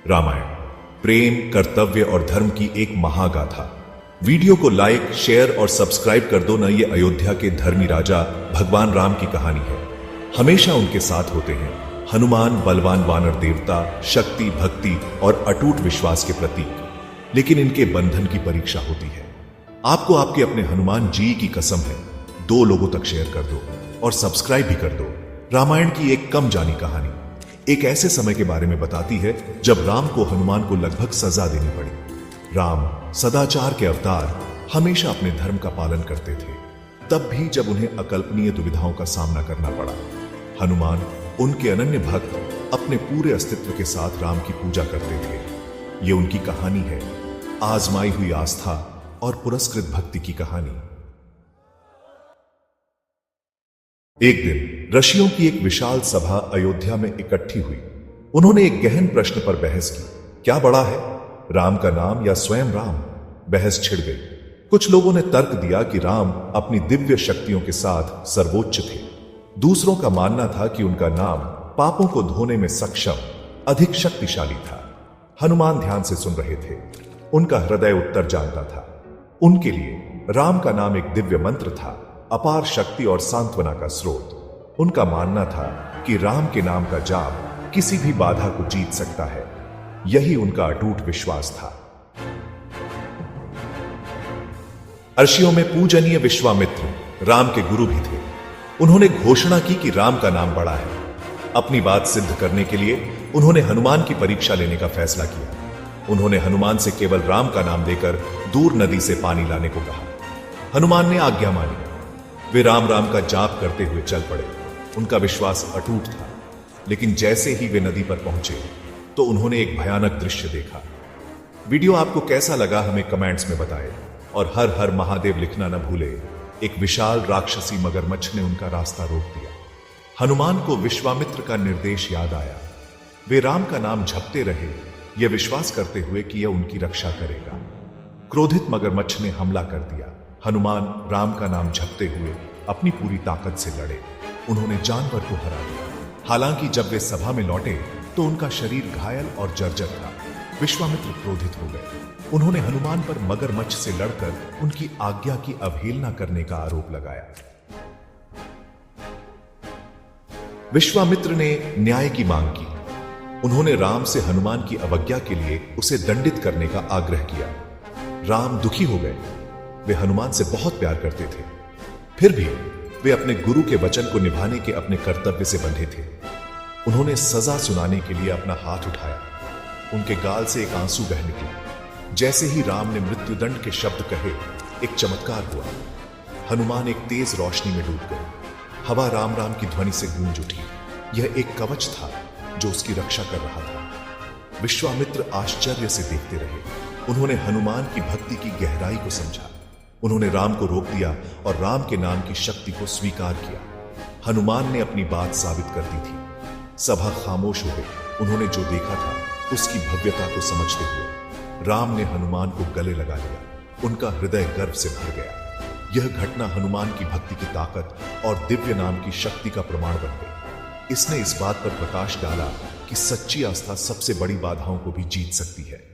रामायण प्रेम, कर्तव्य और धर्म की एक महागाथा। वीडियो को लाइक, शेयर और सब्सक्राइब कर दो ना। ये अयोध्या के धर्मी राजा भगवान राम की कहानी है। हमेशा उनके साथ होते हैं हनुमान, बलवान वानर देवता, शक्ति, भक्ति और अटूट विश्वास के प्रतीक। लेकिन इनके बंधन की परीक्षा होती है। आपको आपके अपने हनुमान जी की कसम है, 2 लोगों तक शेयर कर दो और सब्सक्राइब भी कर दो। रामायण की एक कम जानी कहानी एक ऐसे समय के बारे में बताती है जब राम को हनुमान को लगभग सजा देनी पड़ी। राम सदाचार के अवतार, हमेशा अपने धर्म का पालन करते थे, तब भी जब उन्हें अकल्पनीय दुविधाओं का सामना करना पड़ा। हनुमान, उनके अनन्य भक्त, अपने पूरे अस्तित्व के साथ राम की पूजा करते थे। ये उनकी कहानी है, आजमाई हुई आस्था और पुरस्कृत भक्ति की कहानी। एक दिन ऋषियों की एक विशाल सभा अयोध्या में इकट्ठी हुई। उन्होंने एक गहन प्रश्न पर बहस की, क्या बड़ा है, राम का नाम या स्वयं राम? बहस छिड़ गई। कुछ लोगों ने तर्क दिया कि राम अपनी दिव्य शक्तियों के साथ सर्वोच्च थे। दूसरों का मानना था कि उनका नाम पापों को धोने में सक्षम, अधिक शक्तिशाली था। हनुमान ध्यान से सुन रहे थे। उनका हृदय उत्तर जानता था। उनके लिए राम का नाम एक दिव्य मंत्र था, अपार शक्ति और सांत्वना का स्रोत। उनका मानना था कि राम के नाम का जाप किसी भी बाधा को जीत सकता है। यही उनका अटूट विश्वास था। ऋषियों में पूजनीय विश्वामित्र राम के गुरु भी थे। उन्होंने घोषणा की कि राम का नाम बड़ा है। अपनी बात सिद्ध करने के लिए उन्होंने हनुमान की परीक्षा लेने का फैसला किया। उन्होंने हनुमान से केवल राम का नाम देकर दूर नदी से पानी लाने को कहा। हनुमान ने आज्ञा मानी। वे राम राम का जाप करते हुए चल पड़े। उनका विश्वास अटूट था। लेकिन जैसे ही वे नदी पर पहुंचे तो उन्होंने एक भयानक दृश्य देखा। वीडियो आपको कैसा लगा हमें कमेंट्स में बताएं और हर हर महादेव लिखना न भूले। एक विशाल राक्षसी मगरमच्छ ने उनका रास्ता रोक दिया। हनुमान को विश्वामित्र का निर्देश याद आया। वे राम का नाम जपते रहे, यह विश्वास करते हुए कि यह उनकी रक्षा करेगा। क्रोधित मगरमच्छ ने हमला कर दिया। हनुमान राम का नाम जपते हुए अपनी पूरी ताकत से लड़े। उन्होंने जानवर को हरा दिया। हालांकि जब वे सभा में लौटे तो उनका शरीर घायल और जर्जर था। विश्वामित्र क्रोधित हो गए। उन्होंने हनुमान पर मगरमच्छ से लड़कर उनकी आज्ञा की अवहेलना करने का आरोप लगाया। विश्वामित्र ने न्याय की मांग की। उन्होंने राम से हनुमान की अवज्ञा के लिए उसे दंडित करने का आग्रह किया। राम दुखी हो गए। वे हनुमान से बहुत प्यार करते थे, फिर भी वे अपने गुरु के वचन को निभाने के अपने कर्तव्य से बंधे थे। उन्होंने सजा सुनाने के लिए अपना हाथ उठाया। उनके गाल से एक आंसू बह निकला। जैसे ही राम ने मृत्युदंड के शब्द कहे, एक चमत्कार हुआ। हनुमान एक तेज रोशनी में डूब गए। हवा राम राम की ध्वनि से गूंज उठी। यह एक कवच था जो उसकी रक्षा कर रहा था। विश्वामित्र आश्चर्य से देखते रहे। उन्होंने हनुमान की भक्ति की गहराई को समझा। उन्होंने राम को रोक दिया और राम के नाम की शक्ति को स्वीकार किया। हनुमान ने अपनी बात साबित कर दी थी। सभा खामोश हो गई। उन्होंने जो देखा था उसकी भव्यता को समझते हुए राम ने हनुमान को गले लगा लिया। उनका हृदय गर्व से भर गया। यह घटना हनुमान की भक्ति की ताकत और दिव्य नाम की शक्ति का प्रमाण बन गई। इसने इस बात पर प्रकाश डाला कि सच्ची आस्था सबसे बड़ी बाधाओं को भी जीत सकती है।